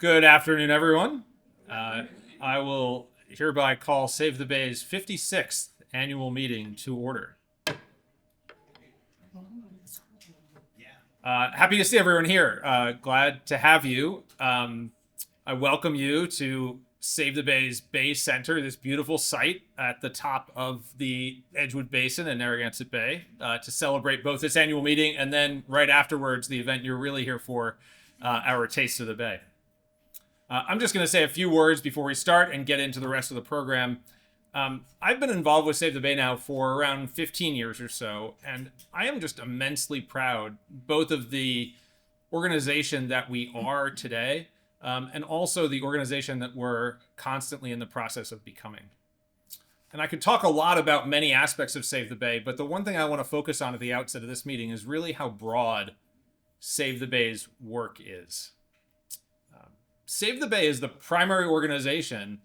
Good afternoon, everyone. I will hereby call Save the Bay's 56th annual meeting to order. Happy to see everyone here. Glad to have you. I welcome you to Save the Bay's Bay Center, this beautiful site at the top of the Edgewood Basin in Narragansett Bay, to celebrate both this annual meeting and then right afterwards, the event you're really here for, our Taste of the Bay. I'm just going to say a few words before we start and get into the rest of the program. I've been involved with Save the Bay now for around 15 years or so, and I am just immensely proud both of the organization that we are today and also the organization that we're constantly in the process of becoming. And I could talk a lot about many aspects of Save the Bay, but the one thing I want to focus on at the outset of this meeting is really how broad Save the Bay's work is. Save the Bay is the primary organization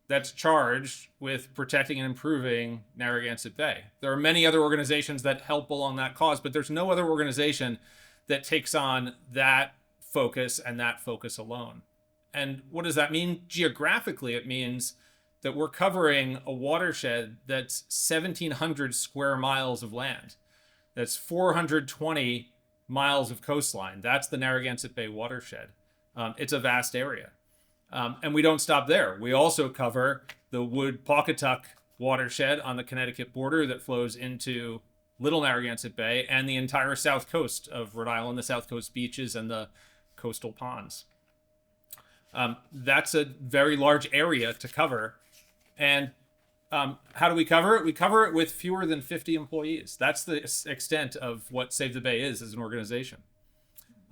that's charged with protecting and improving Narragansett Bay. There are many other organizations that help along that cause, but there's no other organization that takes on that focus and that focus alone. And what does that mean? Geographically, it means that we're covering a watershed that's 1,700 square miles of land. That's 420 miles of coastline. That's the Narragansett Bay watershed. It's a vast area. And we don't stop there. We also cover the Wood-Pawcatuck watershed on the Connecticut border that flows into Little Narragansett Bay and the entire south coast of Rhode Island, the south coast beaches and the coastal ponds. That's a very large area to cover. And how do we cover it? We cover it with fewer than 50 employees. That's the extent of what Save the Bay is as an organization.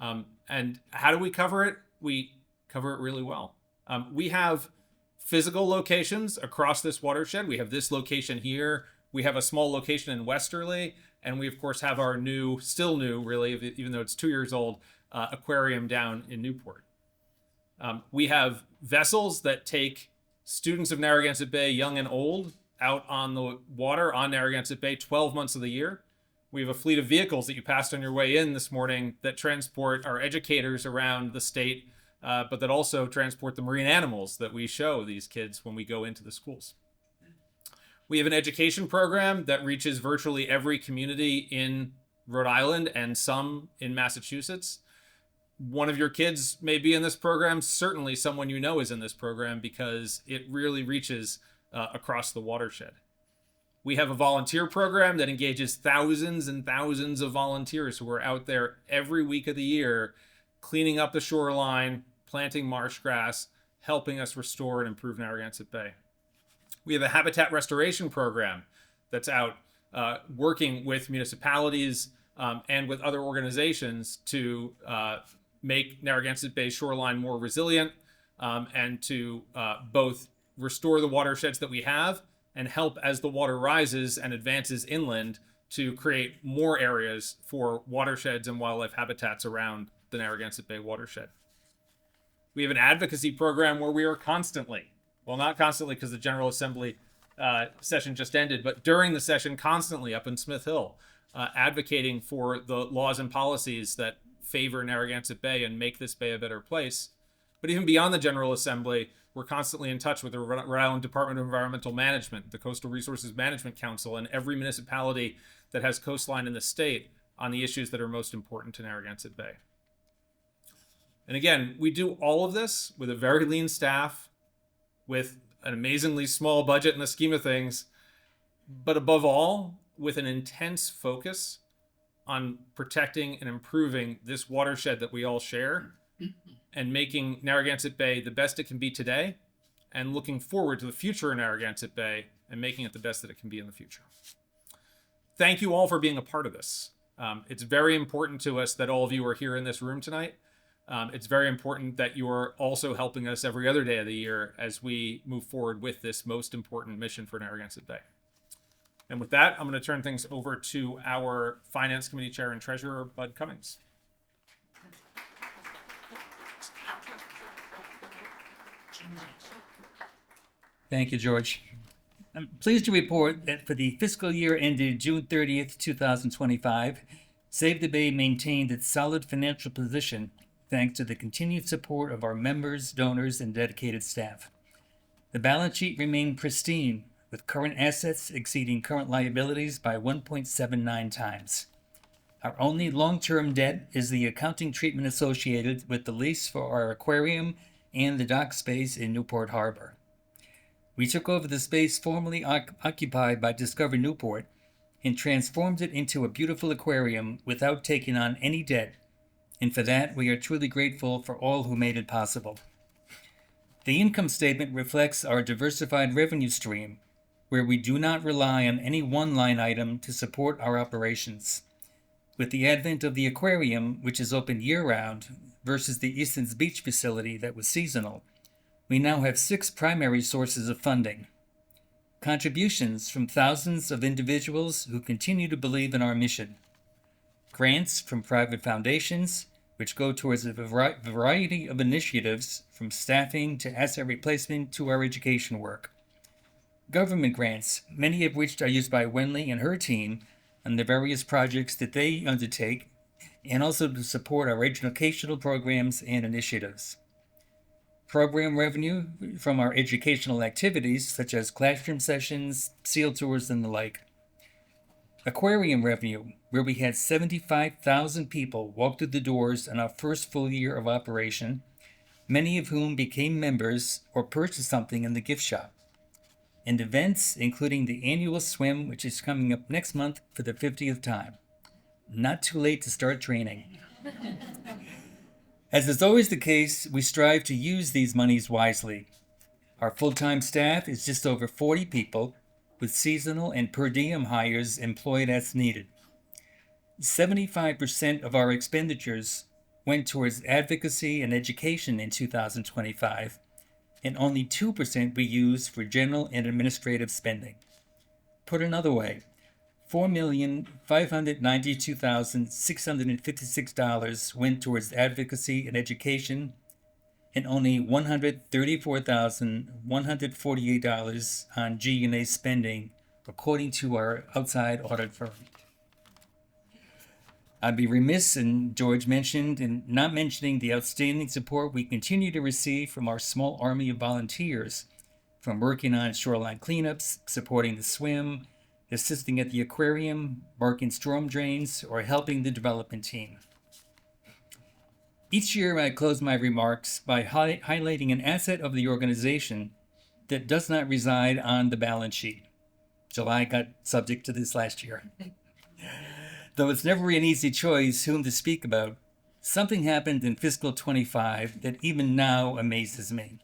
And how do we cover it? We cover it really well. We have physical locations across this watershed. We have this location here. We have a small location in Westerly. And we, of course, have our still new, really, even though it's 2 years old, aquarium down in Newport. We have vessels that take students of Narragansett Bay, young and old, out on the water on Narragansett Bay 12 months of the year. We have a fleet of vehicles that you passed on your way in this morning that transport our educators around the state, but that also transport the marine animals that we show these kids when we go into the schools. We have an education program that reaches virtually every community in Rhode Island and some in Massachusetts. One of your kids may be in this program. Certainly someone you know is in this program because it really reaches across the watershed. We have a volunteer program that engages thousands and thousands of volunteers who are out there every week of the year, cleaning up the shoreline, planting marsh grass, helping us restore and improve Narragansett Bay. We have a habitat restoration program that's out working with municipalities and with other organizations to make Narragansett Bay shoreline more resilient and to both restore the watersheds that we have and help as the water rises and advances inland to create more areas for watersheds and wildlife habitats around the Narragansett Bay watershed. We have an advocacy program where we are constantly, well, not constantly because the General Assembly session just ended, but during the session constantly up in Smith Hill, advocating for the laws and policies that favor Narragansett Bay and make this bay a better place. But even beyond the General Assembly, we're constantly in touch with the Rhode Island Department of Environmental Management, the Coastal Resources Management Council, and every municipality that has coastline in the state on the issues that are most important to Narragansett Bay. And again, we do all of this with a very lean staff, with an amazingly small budget in the scheme of things, but above all, with an intense focus on protecting and improving this watershed that we all share and making Narragansett Bay the best it can be today and looking forward to the future in Narragansett Bay and making it the best that it can be in the future. Thank you all for being a part of this. It's very important to us that all of you are here in this room tonight. It's very important that you're also helping us every other day of the year as we move forward with this most important mission for Narragansett Bay. And with that, I'm going to turn things over to our Finance Committee Chair and Treasurer, Bud Cummings. Thank you, George. I'm pleased to report that for the fiscal year ended June 30th, 2025, Save the Bay maintained its solid financial position thanks to the continued support of our members, donors, and dedicated staff. The balance sheet remained pristine, with current assets exceeding current liabilities by 1.79 times. Our only long-term debt is the accounting treatment associated with the lease for our aquarium and the dock space in Newport Harbor. We took over the space formerly occupied by Discover Newport and transformed it into a beautiful aquarium without taking on any debt, and for that we are truly grateful for all who made it possible. The income statement reflects our diversified revenue stream, where we do not rely on any one line item to support our operations. With the advent of the aquarium, which is open year-round, versus the Easton's Beach facility that was seasonal, we now have 6 primary sources of funding. Contributions from thousands of individuals who continue to believe in our mission. Grants from private foundations, which go towards a variety of initiatives, from staffing to asset replacement to our education work. Government grants, many of which are used by Wenley and her team on the various projects that they undertake, and also to support our educational programs and initiatives. Program revenue from our educational activities, such as classroom sessions, SEAL tours, and the like. Aquarium revenue, where we had 75,000 people walk through the doors in our first full year of operation, many of whom became members or purchased something in the gift shop. And events, including the annual swim, which is coming up next month for the 50th time. Not too late to start training. As is always the case, we strive to use these monies wisely. Our full-time staff is just over 40 people, with seasonal and per diem hires employed as needed. 75% of our expenditures went towards advocacy and education in 2025, and only 2% we used for general and administrative spending. Put another way, $4,592,656 went towards advocacy and education, and only $134,148 on G&A spending, according to our outside audit firm. I'd be remiss, and George mentioned, in not mentioning the outstanding support we continue to receive from our small army of volunteers, from working on shoreline cleanups, supporting the swim, assisting at the aquarium, marking storm drains, or helping the development team. Each year I close my remarks by highlighting an asset of the organization that does not reside on the balance sheet. July got subject to this last year. Though it's never an easy choice whom to speak about, something happened in fiscal 25 that even now amazes me.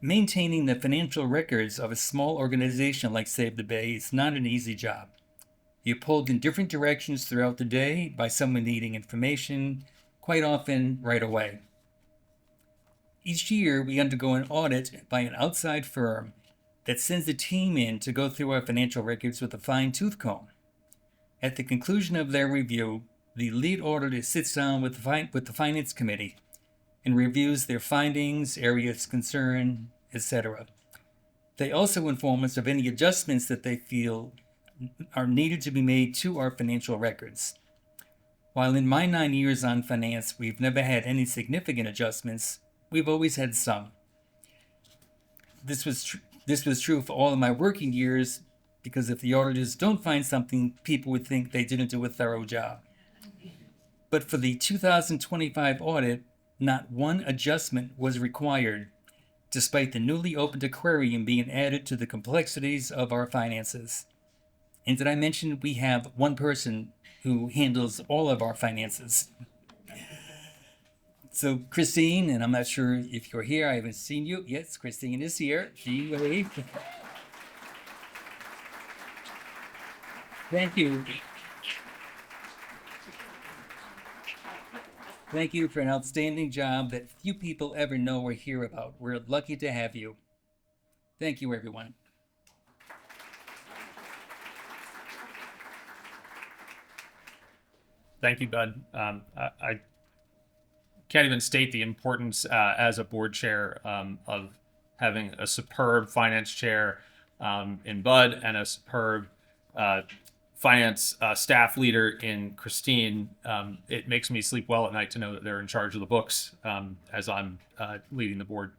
Maintaining the financial records of a small organization like Save the Bay is not an easy job. You're pulled in different directions throughout the day by someone needing information, quite often right away. Each year, we undergo an audit by an outside firm that sends a team in to go through our financial records with a fine-tooth comb. At the conclusion of their review, the lead auditor sits down with the finance committee and reviews their findings, areas of concern, etc. They also inform us of any adjustments that they feel are needed to be made to our financial records. While in my 9 years on finance, we've never had any significant adjustments, we've always had some. This was true for all of my working years, because if the auditors don't find something, people would think they didn't do a thorough job. But for the 2025 audit, not one adjustment was required, despite the newly opened aquarium being added to the complexities of our finances. And did I mention we have one person who handles all of our finances? So Christine, and I'm not sure if you're here, I haven't seen you. Yes, Christine is here. She waved. Thank you. Thank you for an outstanding job that few people ever know or hear about. We're lucky to have you. Thank you, everyone. Thank you, Bud. I can't even state the importance as a board chair of having a superb finance chair in Bud and a superb finance staff leader in Christine, it makes me sleep well at night to know that they're in charge of the books as I'm leading the board.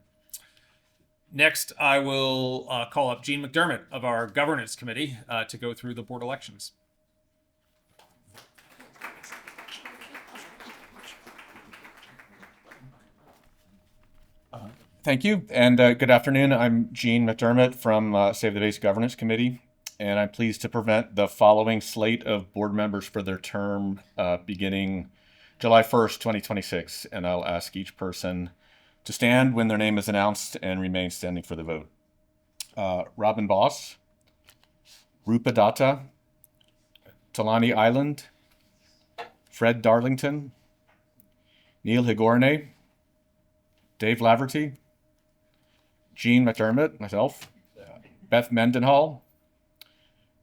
Next, I will call up Jean McDermott of our governance committee to go through the board elections. Thank you, and good afternoon. I'm Jean McDermott from Save the Base Governance Committee, and I'm pleased to present the following slate of board members for their term beginning July 1st, 2026, and I'll ask each person to stand when their name is announced and remain standing for the vote. Robin Boss, Rupa Datta, Talani Island, Fred Darlington, Neil Higorne, Dave Laverty, Jean McDermott, myself, Beth Mendenhall,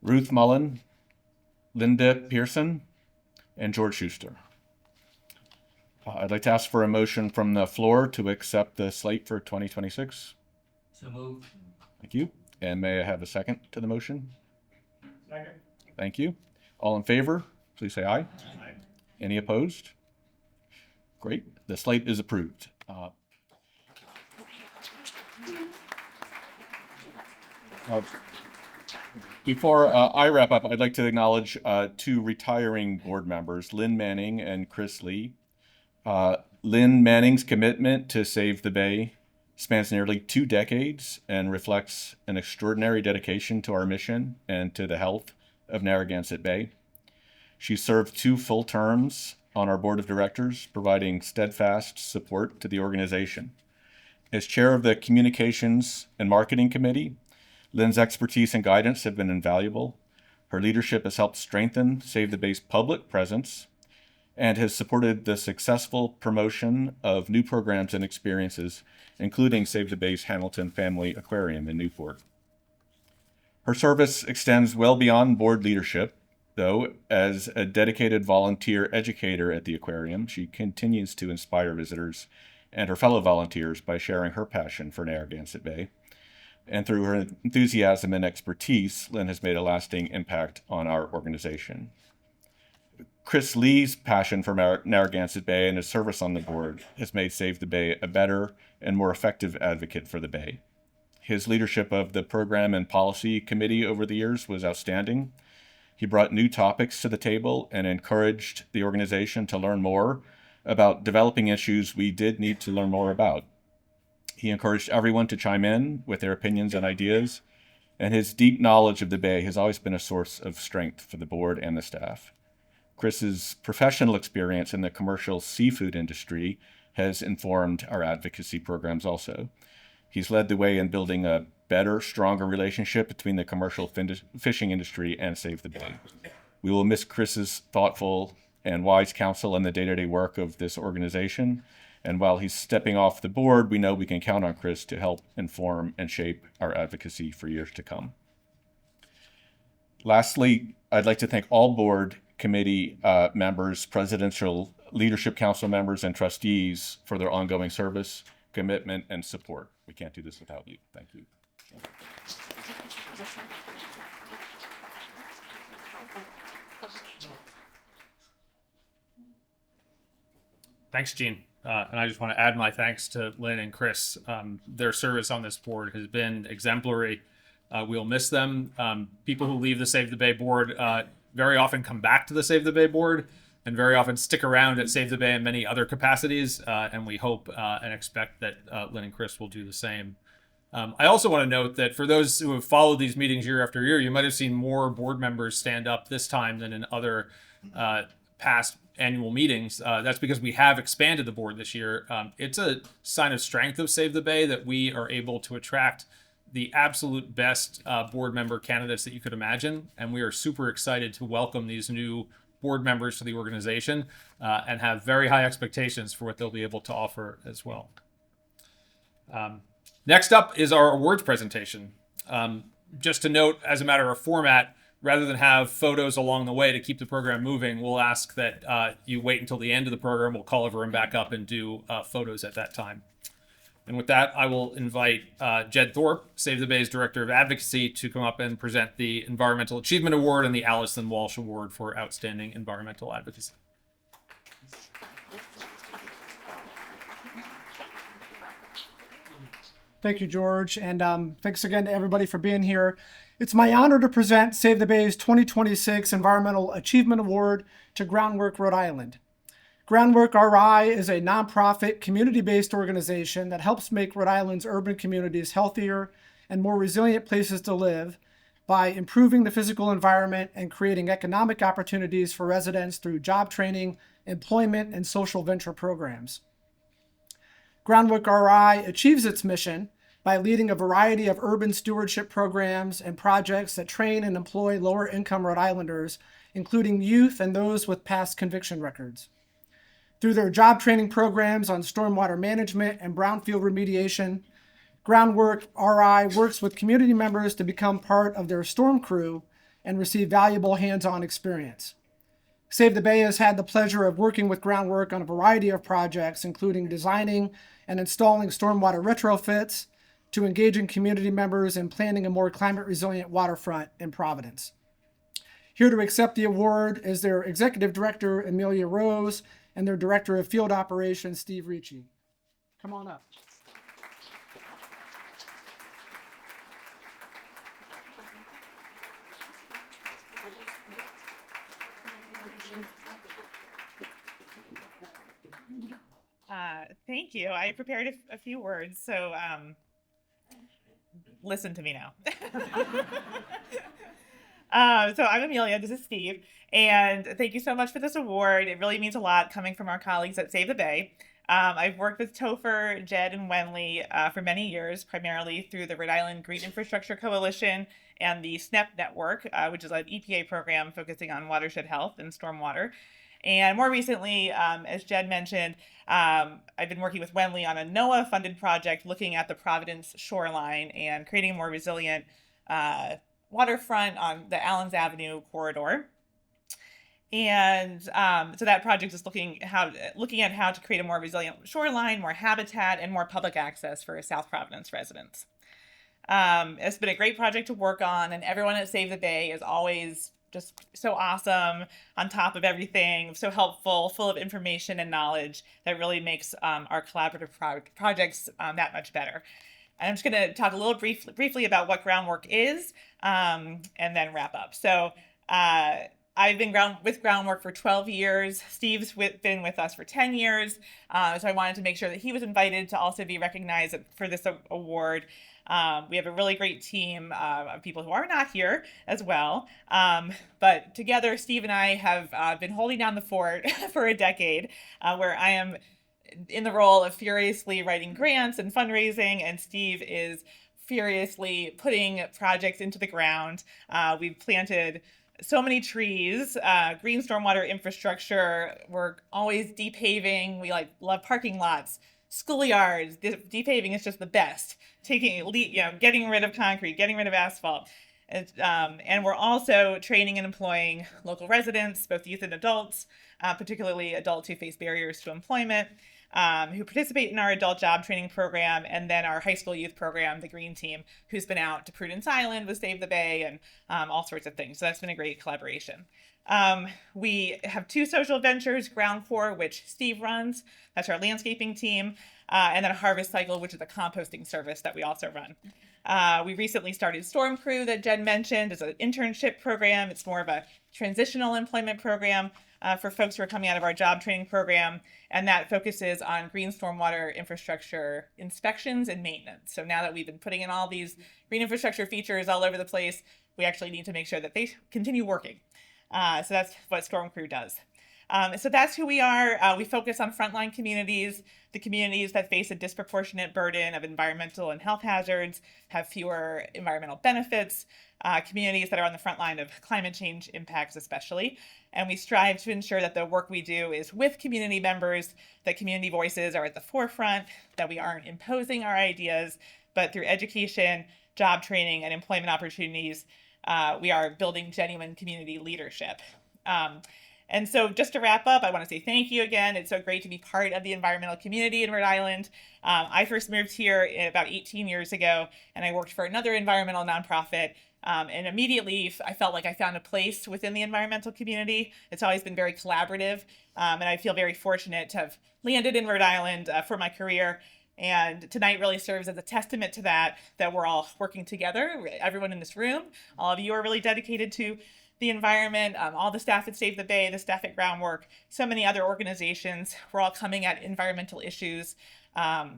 Ruth Mullen, Linda Pearson, and George Schuster. I'd like to ask for a motion from the floor to accept the slate for 2026. So moved. Thank you. And may I have a second to the motion? Second. Thank you. All in favor, please say aye. Aye. Any opposed? Great. The slate is approved. Before I wrap up, I'd like to acknowledge two retiring board members, Lynn Manning and Chris Lee. Lynn Manning's commitment to Save the Bay spans nearly 2 decades and reflects an extraordinary dedication to our mission and to the health of Narragansett Bay. She served 2 full terms on our board of directors, providing steadfast support to the organization. As chair of the Communications and Marketing Committee, Lynn's expertise and guidance have been invaluable. Her leadership has helped strengthen Save the Bay's public presence and has supported the successful promotion of new programs and experiences, including Save the Bay's Hamilton Family Aquarium in Newport. Her service extends well beyond board leadership, though. As a dedicated volunteer educator at the aquarium, she continues to inspire visitors and her fellow volunteers by sharing her passion for Narragansett Bay. And through her enthusiasm and expertise, Lynn has made a lasting impact on our organization. Chris Lee's passion for Narragansett Bay and his service on the board has made Save the Bay a better and more effective advocate for the Bay. His leadership of the Program and Policy Committee over the years was outstanding. He brought new topics to the table and encouraged the organization to learn more about developing issues we did need to learn more about. He encouraged everyone to chime in with their opinions and ideas, and his deep knowledge of the Bay has always been a source of strength for the board and the staff. Chris's professional experience in the commercial seafood industry has informed our advocacy programs also. He's led the way in building a better, stronger relationship between the commercial fishing industry and Save the Bay. We will miss Chris's thoughtful and wise counsel in the day-to-day work of this organization. And while he's stepping off the board, we know we can count on Chris to help inform and shape our advocacy for years to come. Lastly, I'd like to thank all board committee members, presidential leadership council members, and trustees for their ongoing service, commitment, and support. We can't do this without you. Thank you. Thanks, Jean. And I just want to add my thanks to Lynn and Chris. Their service on this board has been exemplary. We'll miss them. People who leave the Save the Bay board very often come back to the Save the Bay board and very often stick around at Save the Bay in many other capacities. And we hope and expect that Lynn and Chris will do the same. I also want to note that for those who have followed these meetings year after year, you might have seen more board members stand up this time than in other past annual meetings. That's because we have expanded the board this year. It's a sign of strength of Save the Bay that we are able to attract the absolute best board member candidates that you could imagine. And we are super excited to welcome these new board members to the organization and have very high expectations for what they'll be able to offer as well. Next up is our awards presentation. Just to note, as a matter of format, rather than have photos along the way to keep the program moving, we'll ask that you wait until the end of the program. We'll call everyone back up and do photos at that time. And with that, I will invite Jed Thorpe, Save the Bay's Director of Advocacy, to come up and present the Environmental Achievement Award and the Allison Walsh Award for Outstanding Environmental Advocacy. Thank you, George, and thanks again to everybody for being here. It's my honor to present Save the Bay's 2026 Environmental Achievement Award to Groundwork Rhode Island. Groundwork RI is a nonprofit, community-based organization that helps make Rhode Island's urban communities healthier and more resilient places to live by improving the physical environment and creating economic opportunities for residents through job training, employment, and social venture programs. Groundwork RI achieves its mission by leading a variety of urban stewardship programs and projects that train and employ lower-income Rhode Islanders, including youth and those with past conviction records. Through their job training programs on stormwater management and brownfield remediation, Groundwork RI works with community members to become part of their storm crew and receive valuable hands-on experience. Save the Bay has had the pleasure of working with Groundwork on a variety of projects, including designing and installing stormwater retrofits, to engaging community members in planning a more climate-resilient waterfront in Providence. Here to accept the award is their Executive Director, Amelia Rose, and their Director of Field Operations, Steve Ricci. Come on up. Thank you. I prepared a few words, so listen to me now. So I'm Amelia, this is Steve, and thank you so much for this award. It really means a lot coming from our colleagues at Save the Bay. I've worked with Topher, Jed, and Wenley for many years, primarily through the Rhode Island Green Infrastructure Coalition and the SNEP Network, which is an EPA program focusing on watershed health and stormwater. And more recently, as Jed mentioned, I've been working with Wenley on a NOAA-funded project looking at the Providence shoreline and creating a more resilient waterfront on the Allens Avenue corridor. And so that project is looking at how to create a more resilient shoreline, more habitat, and more public access for South Providence residents. It's been a great project to work on, and everyone at Save the Bay is always just so awesome, on top of everything, so helpful, full of information and knowledge that really makes our collaborative projects that much better. And I'm just going to talk a little briefly about what Groundwork is, and then wrap up. So I've been with Groundwork for 12 years. Steve's been with us for 10 years. So I wanted to make sure that he was invited to also be recognized for this award. We have a really great team of people who are not here as well. But together, Steve and I have been holding down the fort for a decade, where I am in the role of furiously writing grants and fundraising, and Steve is furiously putting projects into the ground. We've planted so many trees, green stormwater infrastructure. We're always depaving. We love parking lots, schoolyards. Depaving is just the best. Getting rid of concrete, getting rid of asphalt. And we're also training and employing local residents, both youth and adults, particularly adults who face barriers to employment, who participate in our adult job training program, and then our high school youth program, the Green Team, who's been out to Prudence Island with Save the Bay and all sorts of things. So that's been a great collaboration. We have two social ventures, Ground Core, which Steve runs. That's our landscaping team. And then Harvest Cycle, which is a composting service that we also run. We recently started Storm Crew that Jen mentioned. It's an internship program. It's more of a transitional employment program for folks who are coming out of our job training program. And that focuses on green stormwater infrastructure inspections and maintenance. So now that we've been putting in all these green infrastructure features all over the place, we actually need to make sure that they continue working. So that's what Storm Crew does. So that's who we are. We focus on frontline communities, the communities that face a disproportionate burden of environmental and health hazards, have fewer environmental benefits, communities that are on the front line of climate change impacts especially. And we strive to ensure that the work we do is with community members, that community voices are at the forefront, that we aren't imposing our ideas, but through education, job training, and employment opportunities, we are building genuine community leadership. And so just to wrap up, I want to say thank you again. It's so great to be part of the environmental community in Rhode Island. I first moved here about 18 years ago, and I worked for another environmental nonprofit. And immediately I felt like I found a place within the environmental community. It's always been very collaborative, and I feel very fortunate to have landed in Rhode Island for my career. And tonight really serves as a testament to that we're all working together. Everyone in this room, all of you are really dedicated to the environment, all the staff at Save the Bay, the staff at Groundwork, so many other organizations. We're all coming at environmental issues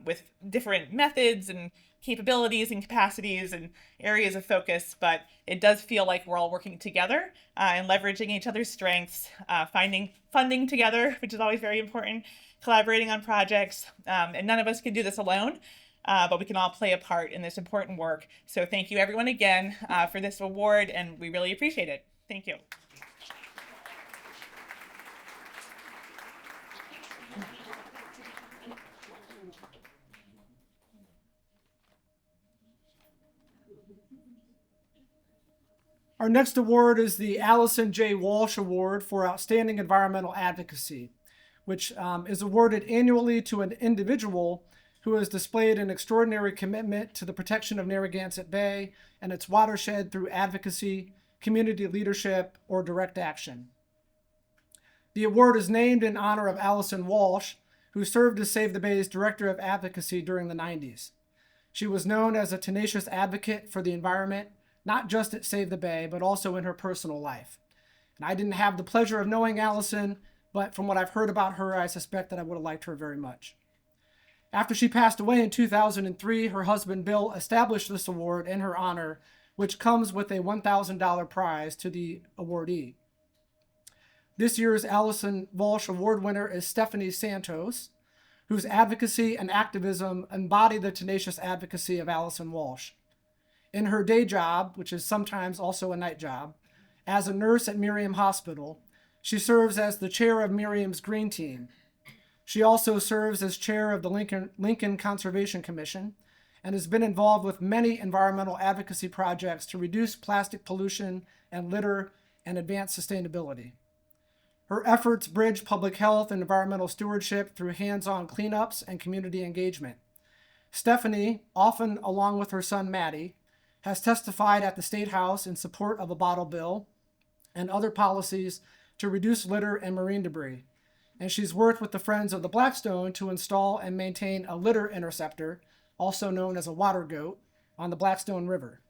with different methods and capabilities and capacities and areas of focus, but it does feel like we're all working together and leveraging each other's strengths, finding funding together, which is always very important, collaborating on projects, and none of us can do this alone. But we can all play a part in this important work. So thank you everyone again for this award, and we really appreciate it. Thank you. Our next award is the Allison J. Walsh Award for Outstanding Environmental Advocacy, which is awarded annually to an individual who has displayed an extraordinary commitment to the protection of Narragansett Bay and its watershed through advocacy, community leadership, or direct action. The award is named in honor of Allison Walsh, who served as Save the Bay's Director of Advocacy during the 90s. She was known as a tenacious advocate for the environment, not just at Save the Bay, but also in her personal life. And I didn't have the pleasure of knowing Allison, but from what I've heard about her, I suspect that I would have liked her very much. After she passed away in 2003, her husband Bill established this award in her honor, which comes with a $1,000 prize to the awardee. This year's Allison Walsh Award winner is Stephanie Santos, whose advocacy and activism embody the tenacious advocacy of Allison Walsh. In her day job, which is sometimes also a night job, as a nurse at Miriam Hospital, she serves as the chair of Miriam's Green Team. She also serves as chair of the Lincoln Conservation Commission and has been involved with many environmental advocacy projects to reduce plastic pollution and litter and advance sustainability. Her efforts bridge public health and environmental stewardship through hands-on cleanups and community engagement. Stephanie, often along with her son Maddie, has testified at the State House in support of a bottle bill and other policies to reduce litter and marine debris. And she's worked with the Friends of the Blackstone to install and maintain a litter interceptor, also known as a water goat, on the Blackstone River.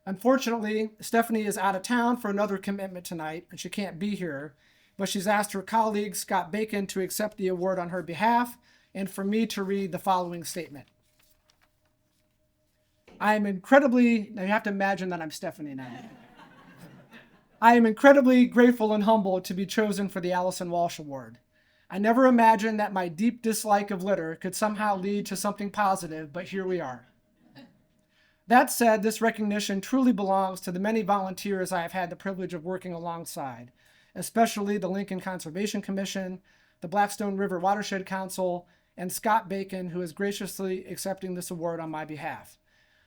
Unfortunately, Stephanie is out of town for another commitment tonight, and she can't be here, but she's asked her colleague, Scott Bacon, to accept the award on her behalf and for me to read the following statement. Now you have to imagine that I'm Stephanie now. I am incredibly grateful and humbled to be chosen for the Allison Walsh Award. I never imagined that my deep dislike of litter could somehow lead to something positive, but here we are. That said, this recognition truly belongs to the many volunteers I have had the privilege of working alongside, especially the Lincoln Conservation Commission, the Blackstone River Watershed Council, and Scott Bacon, who is graciously accepting this award on my behalf.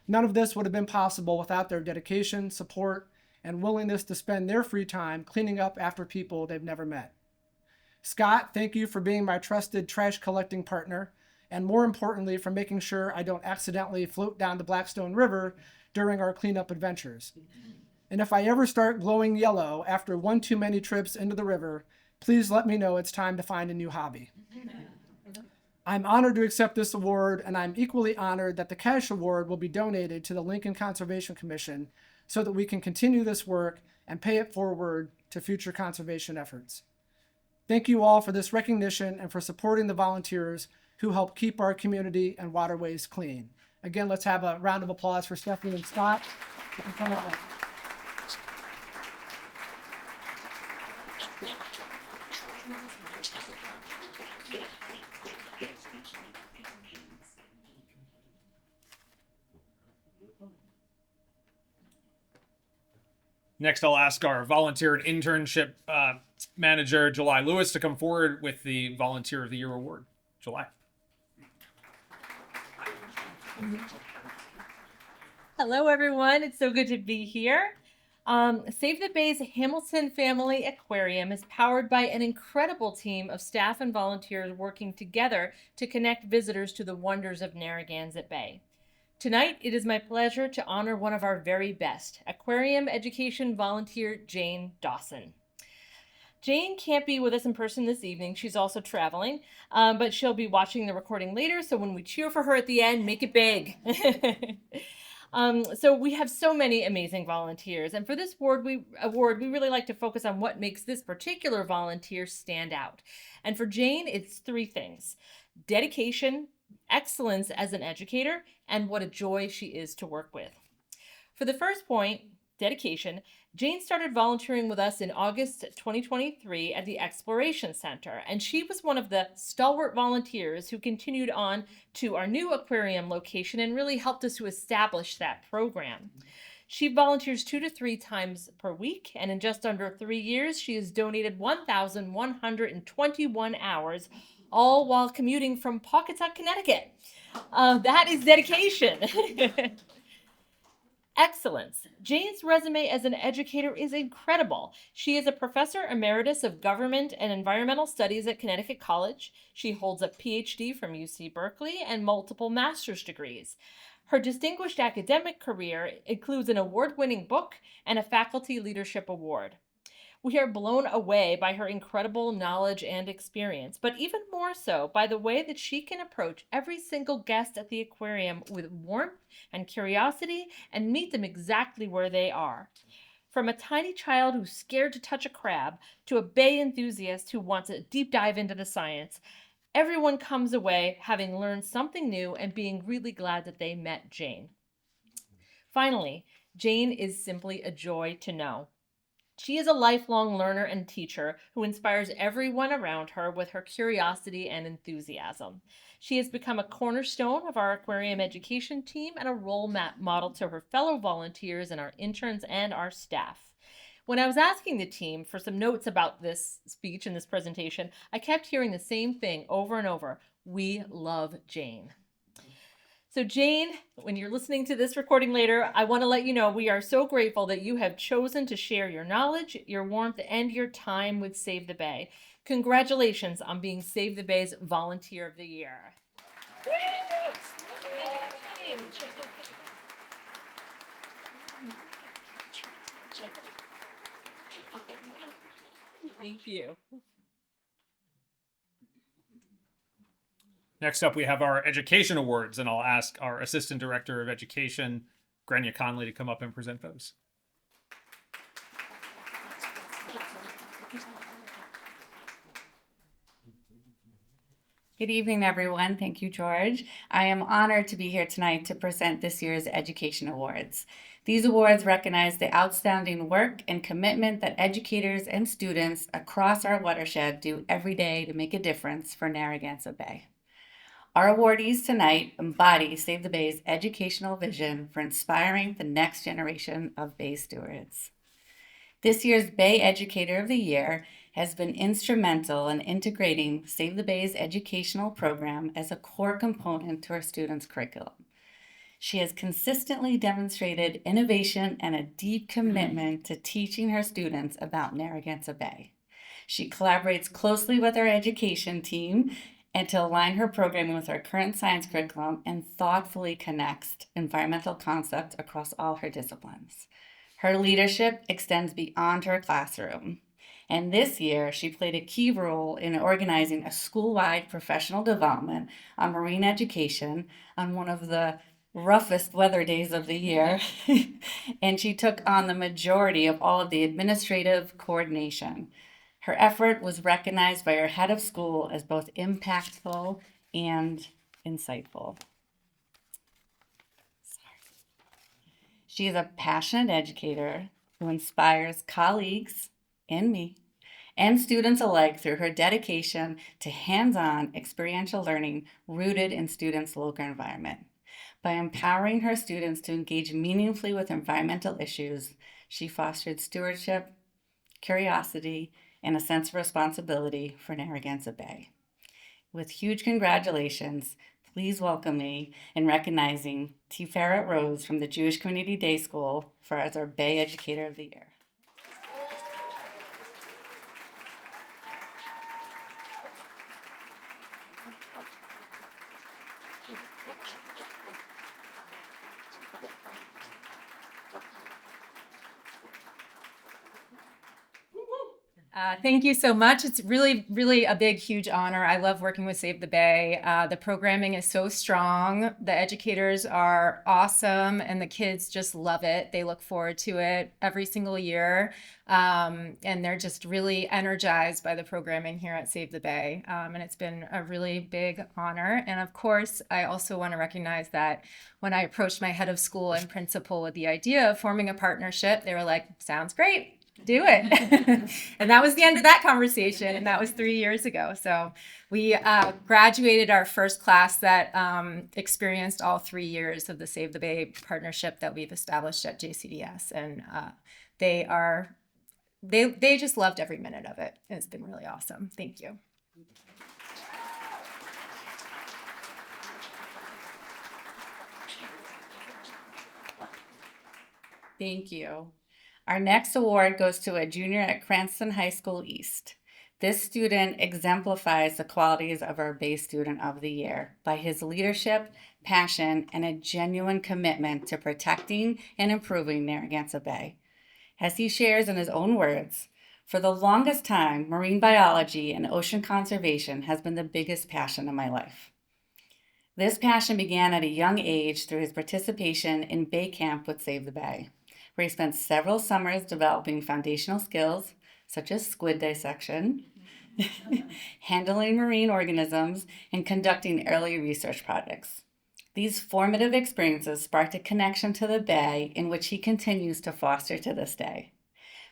None of this would have been possible without their dedication, support, and willingness to spend their free time cleaning up after people they've never met. Scott, thank you for being my trusted trash collecting partner, and more importantly, for making sure I don't accidentally float down the Blackstone River during our cleanup adventures. And if I ever start glowing yellow after one too many trips into the river, please let me know it's time to find a new hobby. I'm honored to accept this award, and I'm equally honored that the cash award will be donated to the Lincoln Conservation Commission so that we can continue this work and pay it forward to future conservation efforts. Thank you all for this recognition and for supporting the volunteers who help keep our community and waterways clean. Again, let's have a round of applause for Stephanie and Scott. Next, I'll ask our volunteer and internship manager, July Lewis, to come forward with the Volunteer of the Year award. July. Hello, everyone. It's so good to be here. Save the Bay's Hamilton Family Aquarium is powered by an incredible team of staff and volunteers working together to connect visitors to the wonders of Narragansett Bay. Tonight, it is my pleasure to honor one of our very best, aquarium education volunteer Jane Dawson. Jane can't be with us in person this evening. She's also traveling, but she'll be watching the recording later. So when we cheer for her at the end, make it big. So we have so many amazing volunteers. And for this award, we really like to focus on what makes this particular volunteer stand out. And for Jane, it's three things: dedication, excellence as an educator, and what a joy she is to work with. For the first point, dedication, Jane started volunteering with us in August 2023 at the Exploration Center, and she was one of the stalwart volunteers who continued on to our new aquarium location and really helped us to establish that program. She volunteers 2 to 3 times per week, and in just under 3 years, she has donated 1,121 hours, all while commuting from Pawcatuck, Connecticut. That is dedication. Excellence. Jane's resume as an educator is incredible. She is a professor emeritus of government and environmental studies at Connecticut College. She holds a PhD from UC Berkeley and multiple master's degrees. Her distinguished academic career includes an award-winning book and a faculty leadership award. We are blown away by her incredible knowledge and experience, but even more so by the way that she can approach every single guest at the aquarium with warmth and curiosity and meet them exactly where they are. From a tiny child who's scared to touch a crab to a bay enthusiast who wants a deep dive into the science, everyone comes away having learned something new and being really glad that they met Jane. Finally, Jane is simply a joy to know. She is a lifelong learner and teacher who inspires everyone around her with her curiosity and enthusiasm. She has become a cornerstone of our aquarium education team and a role model to her fellow volunteers and our interns and our staff. When I was asking the team for some notes about this speech and this presentation, I kept hearing the same thing over and over: we love Jane. So Jane, when you're listening to this recording later, I want to let you know we are so grateful that you have chosen to share your knowledge, your warmth, and your time with Save the Bay. Congratulations on being Save the Bay's Volunteer of the Year. Thank you. Next up, we have our education awards, and I'll ask our Assistant Director of Education, Grania Conley, to come up and present those. Good evening, everyone. Thank you, George. I am honored to be here tonight to present this year's Education Awards. These awards recognize the outstanding work and commitment that educators and students across our watershed do every day to make a difference for Narragansett Bay. Our awardees tonight embody Save the Bay's educational vision for inspiring the next generation of Bay stewards. This year's Bay Educator of the Year has been instrumental in integrating Save the Bay's educational program as a core component to our students' curriculum. She has consistently demonstrated innovation and a deep commitment to teaching her students about Narragansett Bay. She collaborates closely with our education team and to align her programming with our current science curriculum and thoughtfully connects environmental concepts across all her disciplines. Her leadership extends beyond her classroom. And this year, she played a key role in organizing a school-wide professional development on marine education on one of the roughest weather days of the year. And she took on the majority of all of the administrative coordination. Her effort was recognized by her head of school as both impactful and insightful. She is a passionate educator who inspires colleagues and me and students alike through her dedication to hands-on experiential learning rooted in students' local environment. By empowering her students to engage meaningfully with environmental issues, she fostered stewardship, curiosity, and a sense of responsibility for Narragansett Bay. With huge congratulations, Please welcome me in recognizing Tiferet Rose from the Jewish Community Day School as our Bay Educator of the Year. Thank you so much. It's really, really a big, huge honor. I love working with Save the Bay. The programming is so strong. The educators are awesome, and the kids just love it. They look forward to it every single year, and they're just really energized by the programming here at Save the Bay. And it's been a really big honor. And of course, I also want to recognize that when I approached my head of school and principal with the idea of forming a partnership, they were like, "Sounds great. Do it." And that was the end of that conversation. And that was 3 years ago. So we graduated our first class that experienced all 3 years of the Save the Bay partnership that we've established at JCDS. And they just loved every minute of it. It's been really awesome. Thank you. Thank you. Our next award goes to a junior at Cranston High School East. This student exemplifies the qualities of our Bay Student of the Year by his leadership, passion, and a genuine commitment to protecting and improving Narragansett Bay. As he shares in his own words, "For the longest time, marine biology and ocean conservation has been the biggest passion of my life." This passion began at a young age through his participation in Bay Camp with Save the Bay, where he spent several summers developing foundational skills such as squid dissection, handling marine organisms, and conducting early research projects. These formative experiences sparked a connection to the Bay in which he continues to foster to this day.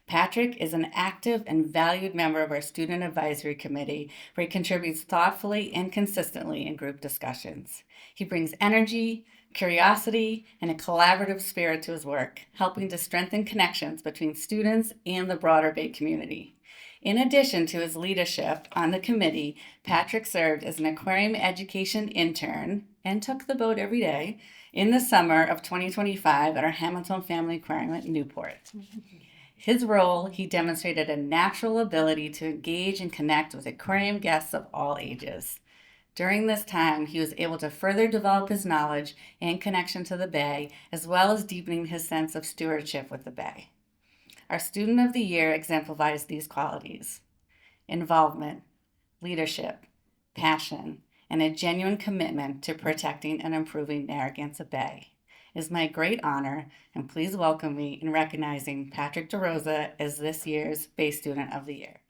Patrick is an active and valued member of our Student Advisory Committee, where he contributes thoughtfully and consistently in group discussions. He brings energy, curiosity, and a collaborative spirit to his work, helping to strengthen connections between students and the broader Bay community. In addition to his leadership on the committee, Patrick served as an aquarium education intern and took the boat every day in the summer of 2025 at our Hamilton Family Aquarium at Newport. His role, he demonstrated a natural ability to engage and connect with aquarium guests of all ages. During this time, he was able to further develop his knowledge and connection to the Bay, as well as deepening his sense of stewardship with the Bay. Our Student of the Year exemplifies these qualities: involvement, leadership, passion, and a genuine commitment to protecting and improving Narragansett Bay. It is my great honor, and please welcome me in recognizing Patrick DeRosa as this year's Bay Student of the Year.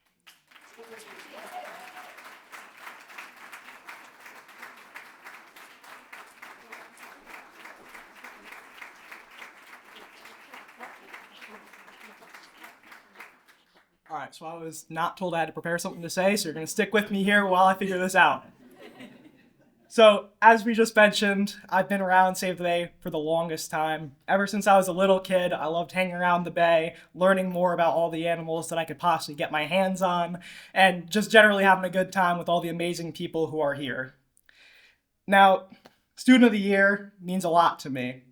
All right, so I was not told I had to prepare something to say, so you're going to stick with me here while I figure this out. So, as we just mentioned, I've been around Save the Bay for the longest time. Ever since I was a little kid, I loved hanging around the Bay, learning more about all the animals that I could possibly get my hands on, and just generally having a good time with all the amazing people who are here. Now, Student of the Year means a lot to me,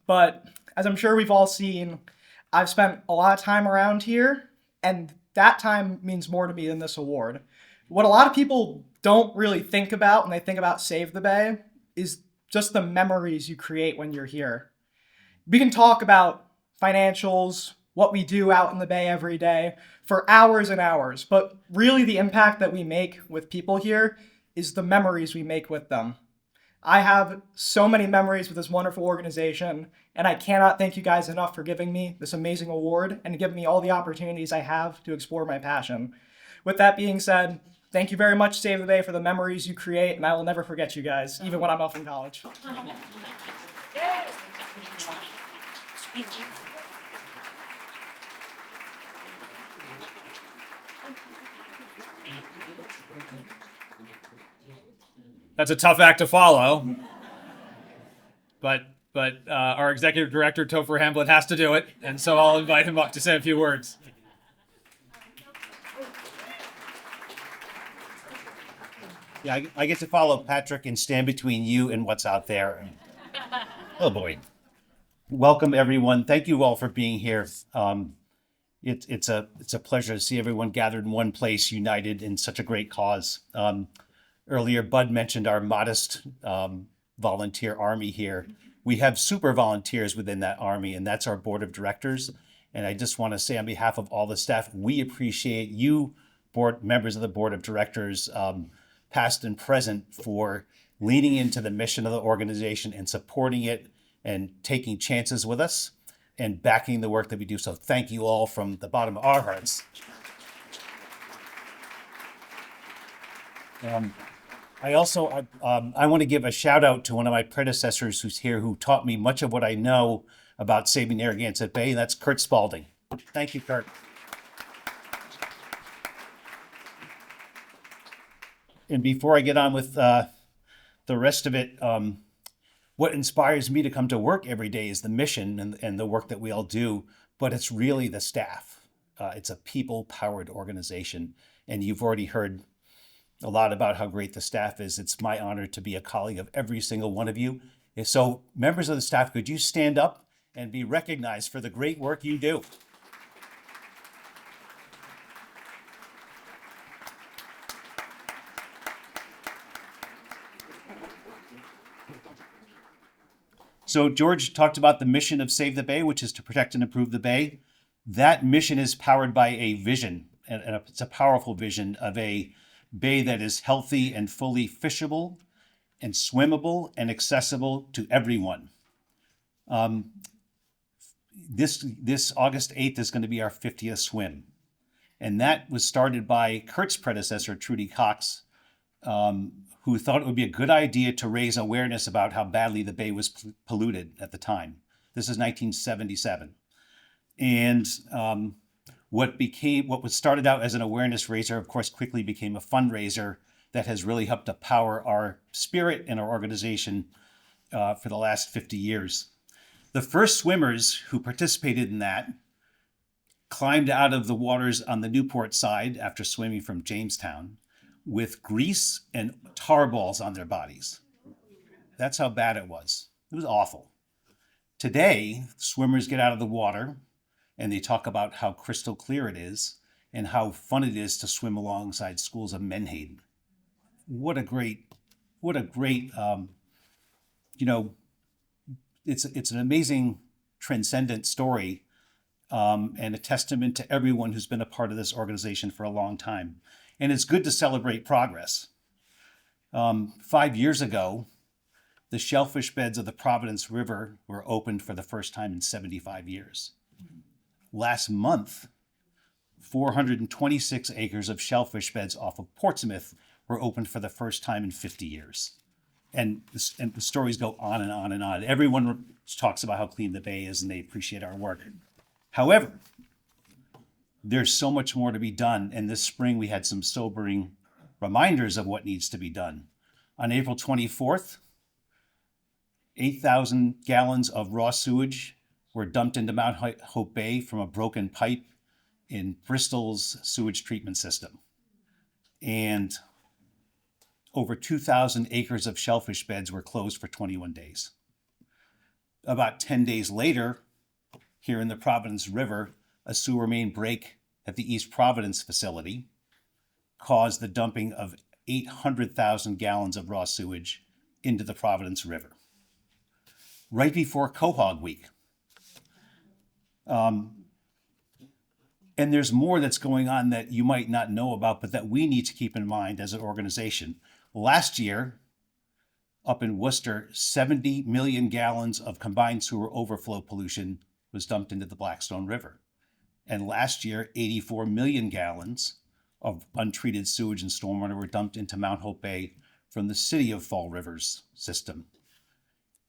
but as I'm sure we've all seen, I've spent a lot of time around here, and that time means more to me than this award. What a lot of people don't really think about when they think about Save the Bay is just the memories you create when you're here. We can talk about financials, what we do out in the Bay every day for hours and hours, but really the impact that we make with people here is the memories we make with them. I have so many memories with this wonderful organization, and I cannot thank you guys enough for giving me this amazing award and giving me all the opportunities I have to explore my passion. With that being said, thank you very much, Save the Bay, for the memories you create, and I will never forget you guys, even when I'm off in college. That's a tough act to follow, but our executive director, Topher Hamblin, has to do it, and so I'll invite him up to say a few words. Yeah, I get to follow Patrick and stand between you and what's out there. Oh boy. Welcome everyone. Thank you all for being here. It's a pleasure to see everyone gathered in one place, united in such a great cause. Earlier, Bud mentioned our modest volunteer army here. We have super volunteers within that army, and that's our board of directors. And I just want to say on behalf of all the staff, we appreciate you, board members of the board of directors, past and present, for leaning into the mission of the organization and supporting it and taking chances with us and backing the work that we do. So thank you all from the bottom of our hearts. I want to give a shout out to one of my predecessors who's here, who taught me much of what I know about saving Narragansett Bay, and that's Kurt Spalding. Thank you, Kurt. And before I get on with the rest of it, what inspires me to come to work every day is the mission and the work that we all do, but it's really the staff. It's a people-powered organization, and you've already heard a lot about how great the staff is. It's my honor to be a colleague of every single one of you. So members of the staff, could you stand up and be recognized for the great work you do? So George talked about the mission of Save the Bay, which is to protect and improve the Bay. That mission is powered by a vision, and it's a powerful vision of a bay that is healthy and fully fishable and swimmable and accessible to everyone. This August 8th is going to be our 50th swim. And that was started by Kurt's predecessor, Trudy Cox, who thought it would be a good idea to raise awareness about how badly the bay was polluted at the time. This is 1977. And what was started out as an awareness raiser, of course, quickly became a fundraiser that has really helped to power our spirit and our organization for the last 50 years. The first swimmers who participated in that climbed out of the waters on the Newport side after swimming from Jamestown with grease and tar balls on their bodies. That's how bad it was. It was awful. Today, swimmers get out of the water and they talk about how crystal clear it is and how fun it is to swim alongside schools of Menhaden. What a great, it's an amazing, transcendent story, and a testament to everyone who's been a part of this organization for a long time. And it's good to celebrate progress. 5 years ago, the shellfish beds of the Providence River were opened for the first time in 75 years. Last month, 426 acres of shellfish beds off of Portsmouth were opened for the first time in 50 years. And the stories go on and on and on. Everyone talks about how clean the bay is and they appreciate our work. However, there's so much more to be done. And this spring, we had some sobering reminders of what needs to be done. On April 24th, 8,000 gallons of raw sewage were dumped into Mount Hope Bay from a broken pipe in Bristol's sewage treatment system. And over 2,000 acres of shellfish beds were closed for 21 days. About 10 days later, here in the Providence River, a sewer main break at the East Providence facility caused the dumping of 800,000 gallons of raw sewage into the Providence River. Right before Quahog Week. And there's more that's going on that you might not know about, but that we need to keep in mind as an organization. Last year, up in Worcester, 70 million gallons of combined sewer overflow pollution was dumped into the Blackstone River. And last year, 84 million gallons of untreated sewage and stormwater were dumped into Mount Hope Bay from the City of Fall Rivers system.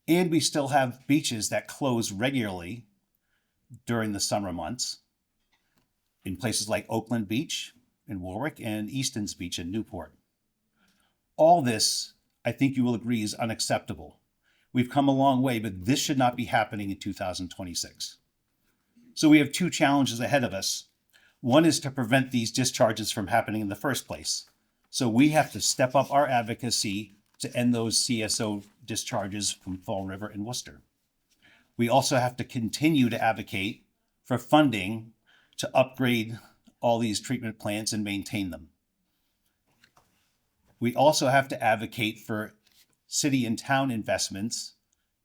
And we still have beaches that close regularly during the summer months in places like Oakland Beach in Warwick and Easton's Beach in Newport. All this, I think you will agree, is unacceptable. We've come a long way, but this should not be happening in 2026. So we have two challenges ahead of us. One is to prevent these discharges from happening in the first place. So we have to step up our advocacy to end those CSO discharges from Fall River and Worcester. We also have to continue to advocate for funding to upgrade all these treatment plants and maintain them. We also have to advocate for city and town investments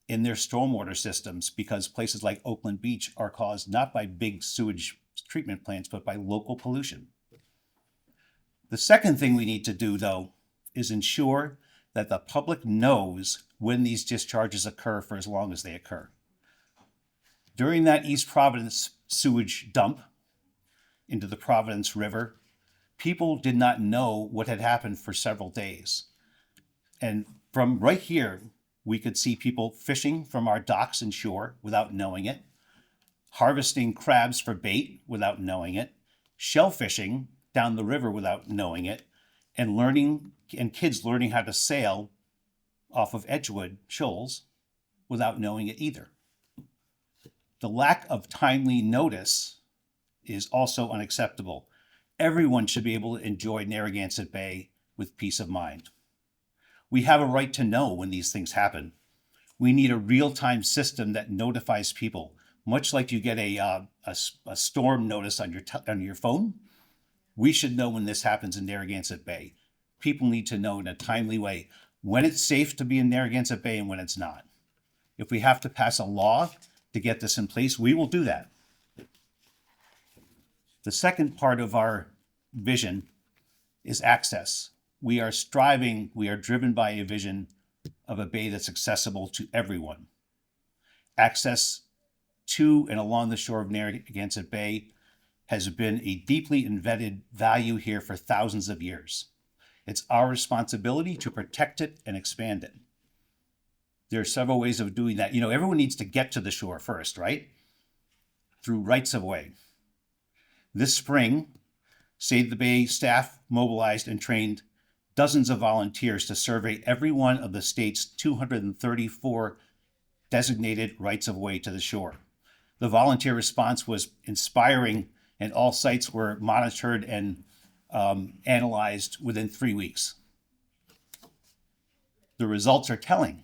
in their stormwater systems, because places like Oakland Beach are caused not by big sewage treatment plants, but by local pollution. The second thing we need to do, though, is ensure that the public knows when these discharges occur for as long as they occur. During that East Providence sewage dump into the Providence River, people did not know what had happened for several days. And from right here, we could see people fishing from our docks and shore without knowing it, harvesting crabs for bait without knowing it, shellfishing down the river without knowing it, and kids learning how to sail off of Edgewood shoals without knowing it either. The lack of timely notice is also unacceptable. Everyone should be able to enjoy Narragansett Bay with peace of mind. We have a right to know when these things happen. We need a real-time system that notifies people, much like you get a storm notice on your phone. We should know when this happens in Narragansett Bay. People need to know in a timely way when it's safe to be in Narragansett Bay and when it's not. If we have to pass a law to get this in place, we will do that. The second part of our vision is access. We are driven by a vision of a bay that's accessible to everyone. Access to and along the shore of Narragansett Bay has been a deeply embedded value here for thousands of years. It's our responsibility to protect it and expand it. There are several ways of doing that. Everyone needs to get to the shore first, right? Through rights of way. This spring, Save the Bay staff mobilized and trained dozens of volunteers to survey every one of the state's 234 designated rights of way to the shore. The volunteer response was inspiring, and all sites were monitored and analyzed within 3 weeks. The results are telling.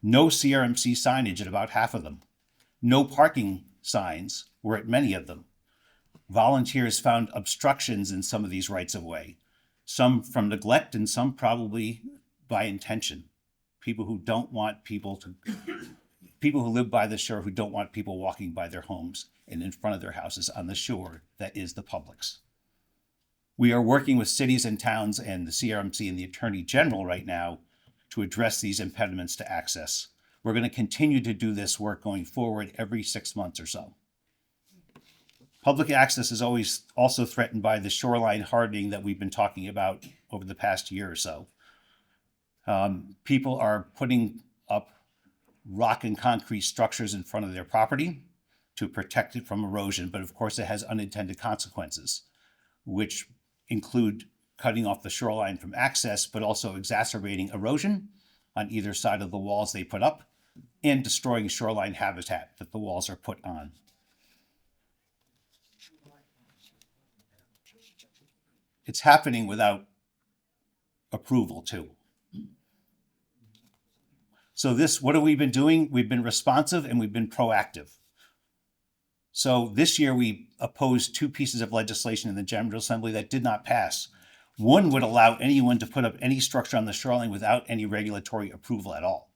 No CRMC signage at about half of them. No parking signs were at many of them. Volunteers found obstructions in some of these rights of way, some from neglect and some probably by intention. People who live by the shore who don't want people walking by their homes and in front of their houses on the shore that is the public's. We are working with cities and towns and the CRMC and the Attorney General right now to address these impediments to access. We're going to continue to do this work going forward every 6 months or so. Public access is always also threatened by the shoreline hardening that we've been talking about over the past year or so. People are putting up rock and concrete structures in front of their property to protect it from erosion, but of course it has unintended consequences, which include cutting off the shoreline from access, but also exacerbating erosion on either side of the walls they put up and destroying shoreline habitat that the walls are put on. It's happening without approval too. So what have we been doing? We've been responsive and we've been proactive. So this year we opposed 2 pieces of legislation in the General Assembly that did not pass. One would allow anyone to put up any structure on the shoreline without any regulatory approval at all.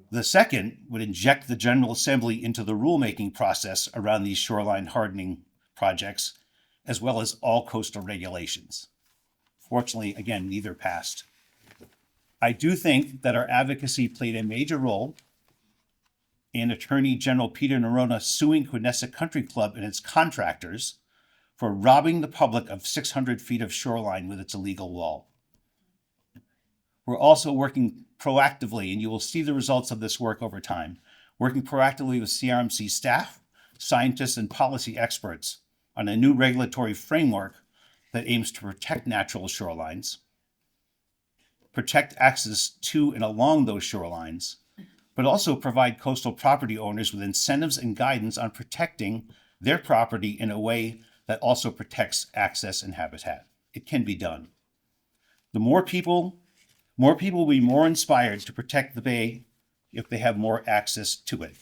The second would inject the General Assembly into the rulemaking process around these shoreline hardening projects, as well as all coastal regulations. Fortunately, again, neither passed. I do think that our advocacy played a major role in Attorney General Peter Neronha suing Quinessa Country Club and its contractors for robbing the public of 600 feet of shoreline with its illegal wall. We're also working proactively, and you will see the results of this work over time, working proactively with CRMC staff, scientists, and policy experts on a new regulatory framework that aims to protect natural shorelines, protect access to and along those shorelines, but also provide coastal property owners with incentives and guidance on protecting their property in a way that also protects access and habitat. It can be done. The more people will be more inspired to protect the Bay if they have more access to it.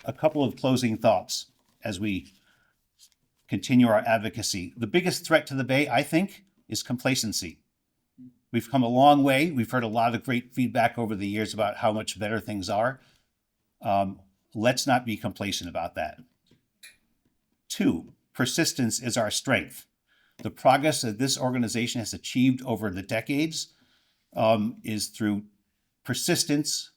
A couple of closing thoughts as we continue our advocacy. The biggest threat to the Bay, I think, is complacency. We've come a long way. We've heard a lot of great feedback over the years about how much better things are. Let's not be complacent about that. 2, persistence is our strength. The progress that this organization has achieved over the decades is through persistence.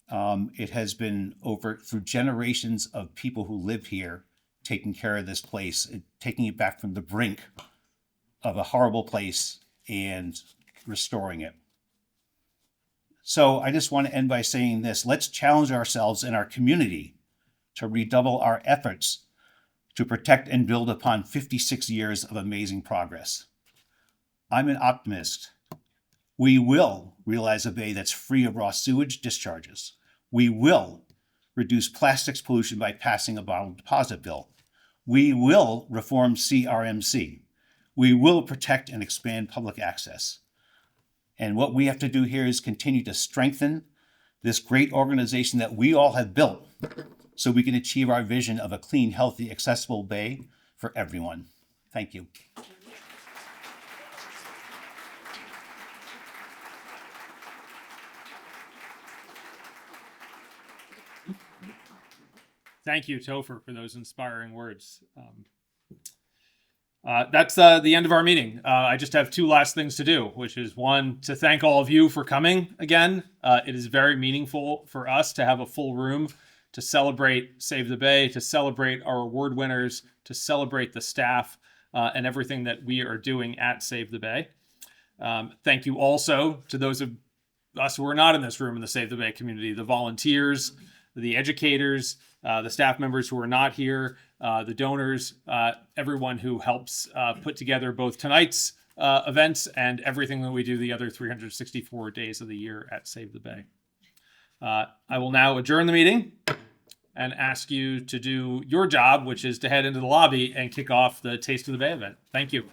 It has been through generations of people who live here taking care of this place, taking it back from the brink of a horrible place and restoring it. So I just want to end by saying this. Let's challenge ourselves and our community to redouble our efforts to protect and build upon 56 years of amazing progress. I'm an optimist. We will realize a Bay that's free of raw sewage discharges. We will reduce plastics pollution by passing a bottle deposit bill. We will reform CRMC. We will protect and expand public access. And what we have to do here is continue to strengthen this great organization that we all have built so we can achieve our vision of a clean, healthy, accessible Bay for everyone. Thank you. Thank you, Topher, for those inspiring words. That's the end of our meeting. I just have 2 last things to do, which is 1, to thank all of you for coming again. It is very meaningful for us to have a full room to celebrate Save the Bay, to celebrate our award winners, to celebrate the staff and everything that we are doing at Save the Bay. Thank you also to those of us who are not in this room in the Save the Bay community, the volunteers, the educators, the staff members who are not here, the donors, everyone who helps put together both tonight's events and everything that we do the other 364 days of the year at Save the Bay. I will now adjourn the meeting and ask you to do your job, which is to head into the lobby and kick off the Taste of the Bay event. Thank you.